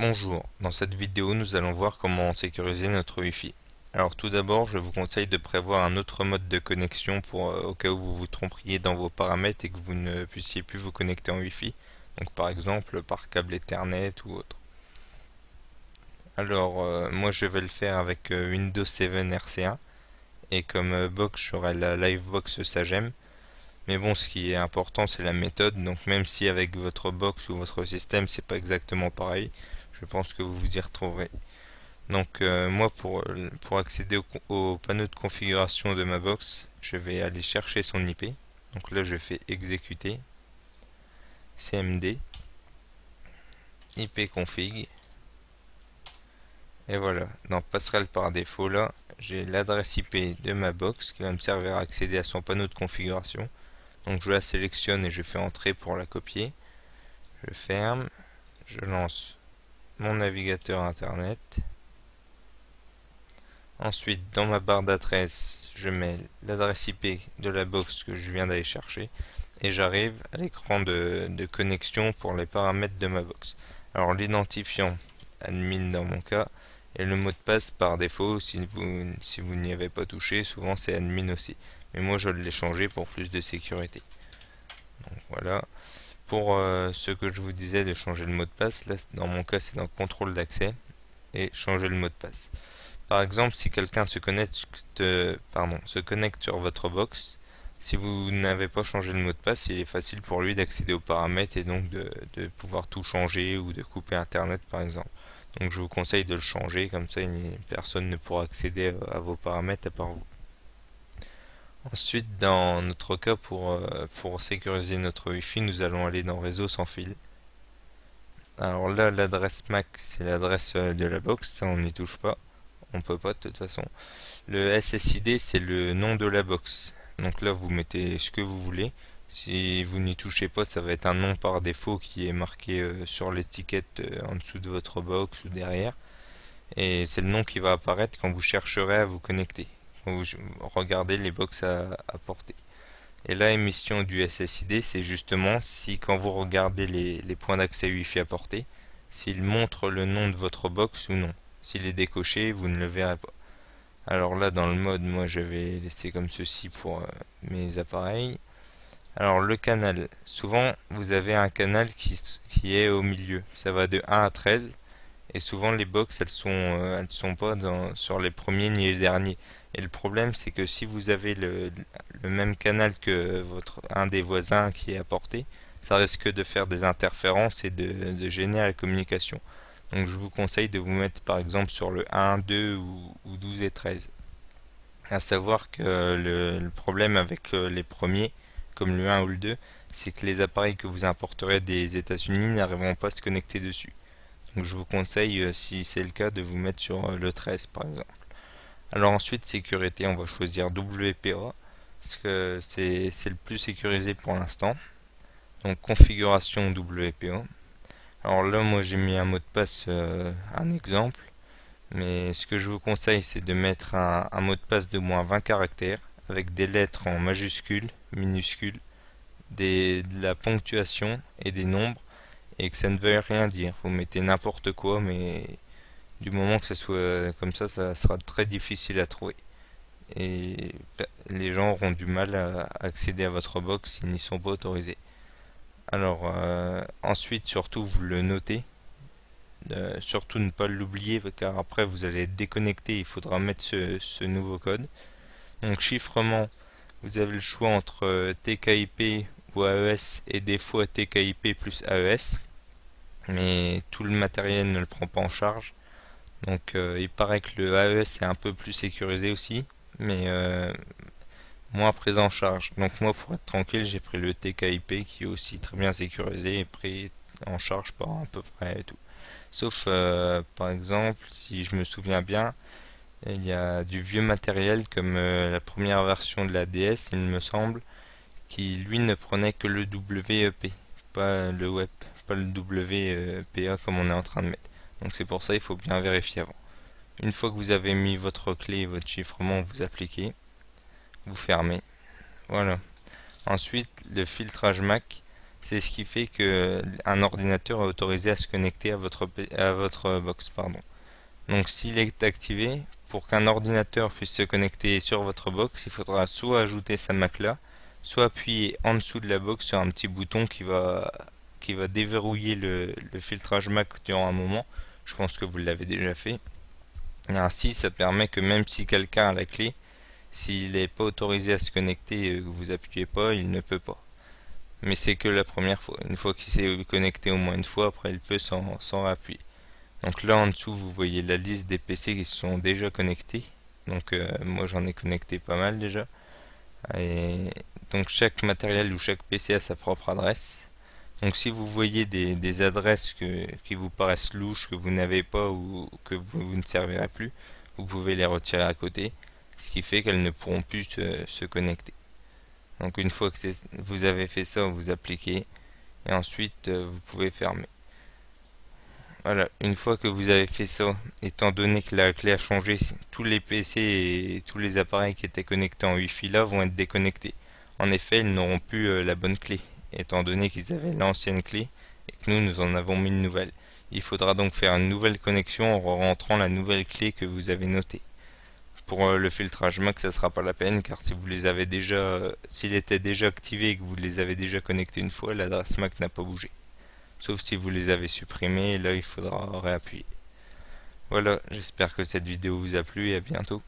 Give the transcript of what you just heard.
Bonjour, dans cette vidéo nous allons voir comment sécuriser notre Wi-Fi. Alors tout d'abord je vous conseille de prévoir un autre mode de connexion pour au cas où vous vous tromperiez dans vos paramètres et que vous ne puissiez plus vous connecter en Wi-Fi. Donc par exemple par câble Ethernet ou autre. Alors moi je vais le faire avec Windows 7 RC1 et comme box j'aurai la Livebox Sagem. Mais bon, ce qui est important c'est la méthode, donc même si avec votre box ou votre système c'est pas exactement pareil, je pense que vous vous y retrouverez. Donc moi pour accéder au panneau de configuration de ma box, je vais aller chercher son IP. Donc là je fais exécuter cmd ipconfig et voilà. Dans passerelle par défaut là, j'ai l'adresse IP de ma box qui va me servir à accéder à son panneau de configuration. Donc je la sélectionne et je fais entrer pour la copier. Je ferme, je lance mon navigateur internet. Ensuite, dans ma barre d'adresse, je mets l'adresse IP de la box que je viens d'aller chercher et j'arrive à l'écran de connexion pour les paramètres de ma box. Alors l'identifiant admin dans mon cas et le mot de passe par défaut si vous n'y avez pas touché, souvent c'est admin aussi. Mais moi je l'ai changé pour plus de sécurité. Donc voilà. Pour ce que je vous disais de changer le mot de passe, là dans mon cas c'est dans contrôle d'accès et changer le mot de passe. Par exemple, si quelqu'un se connecte sur votre box, si vous n'avez pas changé le mot de passe, il est facile pour lui d'accéder aux paramètres et donc de pouvoir tout changer ou de couper internet par exemple. Donc je vous conseille de le changer, comme ça personne ne pourra accéder à vos paramètres à part vous. Ensuite, dans notre cas, pour sécuriser notre Wi-Fi, nous allons aller dans réseau sans fil. Alors là, l'adresse MAC, c'est l'adresse de la box, ça on n'y touche pas. On peut pas de toute façon. Le SSID c'est le nom de la box. Donc là vous mettez ce que vous voulez. Si vous n'y touchez pas, ça va être un nom par défaut qui est marqué sur l'étiquette en dessous de votre box ou derrière. Et c'est le nom qui va apparaître quand vous chercherez à vous connecter. Quand vous regardez les box à porter. Et là, émission du SSID, c'est justement si quand vous regardez les points d'accès Wi-Fi à porter, s'il montre le nom de votre box ou non. S'il est décoché, vous ne le verrez pas. Alors là, dans le mode, moi je vais laisser comme ceci pour mes appareils. Alors le canal, souvent vous avez un canal qui est au milieu. Ça va de 1 à 13. Et souvent les box elles sont pas sur les premiers ni les derniers. Et le problème c'est que si vous avez le même canal que un des voisins qui est à portée, ça risque de faire des interférences et de gêner la communication. Donc je vous conseille de vous mettre par exemple sur le 1, 2 ou 12 et 13. À savoir que le problème avec les premiers, comme le 1 ou le 2, c'est que les appareils que vous importerez des États-Unis n'arriveront pas à se connecter dessus. Donc je vous conseille, si c'est le cas, de vous mettre sur le 13 par exemple. Alors ensuite, sécurité, on va choisir WPA, parce que c'est le plus sécurisé pour l'instant. Donc configuration WPA. Alors là, moi j'ai mis un mot de passe, un exemple. Mais ce que je vous conseille, c'est de mettre un mot de passe de moins 20 caractères avec des lettres en majuscules, minuscules, de la ponctuation et des nombres et que ça ne veuille rien dire. Vous mettez n'importe quoi, mais du moment que ça soit comme ça sera très difficile à trouver. Et les gens auront du mal à accéder à votre box s'ils n'y sont pas autorisés. Alors ensuite, surtout, vous le notez. Surtout ne pas l'oublier car après vous allez être déconnecté, il faudra mettre ce nouveau code. Donc chiffrement, vous avez le choix entre TKIP ou AES et des fois TKIP plus AES, mais tout le matériel ne le prend pas en charge. Donc il paraît que le AES est un peu plus sécurisé aussi, mais moins pris en charge. Donc moi pour être tranquille, j'ai pris le TKIP qui est aussi très bien sécurisé et pris en charge par à peu près tout. Sauf, par exemple, si je me souviens bien, il y a du vieux matériel comme la première version de la DS, il me semble, qui lui ne prenait que le WEP, pas le web, pas le WPA comme on est en train de mettre. Donc c'est pour ça il faut bien vérifier avant. Une fois que vous avez mis votre clé et votre chiffrement, vous appliquez, vous fermez. Voilà. Ensuite, le filtrage MAC. C'est ce qui fait que un ordinateur est autorisé à se connecter à votre box, pardon. Donc s'il est activé, pour qu'un ordinateur puisse se connecter sur votre box, il faudra soit ajouter sa Mac là, soit appuyer en dessous de la box sur un petit bouton qui va déverrouiller le filtrage Mac durant un moment. Je pense que vous l'avez déjà fait. Ainsi, ça permet que même si quelqu'un a la clé, s'il n'est pas autorisé à se connecter et que vous appuyez pas, il ne peut pas. Mais c'est que la première fois. Une fois qu'il s'est connecté au moins une fois, après il peut s'en réappuyer. Donc là en dessous vous voyez la liste des PC qui se sont déjà connectés. Donc moi j'en ai connecté pas mal déjà. Et donc chaque matériel ou chaque PC a sa propre adresse. Donc si vous voyez des adresses qui vous paraissent louches, que vous n'avez pas ou que vous ne servirez plus, vous pouvez les retirer à côté, ce qui fait qu'elles ne pourront plus se connecter. Donc une fois que vous avez fait ça, vous appliquez et ensuite vous pouvez fermer. Voilà, une fois que vous avez fait ça, étant donné que la clé a changé, tous les PC et tous les appareils qui étaient connectés en Wi-Fi là vont être déconnectés. En effet, ils n'auront plus la bonne clé, étant donné qu'ils avaient l'ancienne clé et que nous en avons mis une nouvelle. Il faudra donc faire une nouvelle connexion en rentrant la nouvelle clé que vous avez notée. Pour le filtrage Mac, ça sera pas la peine car si vous les avez déjà, s'il était déjà activé et que vous les avez déjà connectés une fois, l'adresse Mac n'a pas bougé. Sauf si vous les avez supprimés, et là il faudra réappuyer. Voilà, j'espère que cette vidéo vous a plu et à bientôt.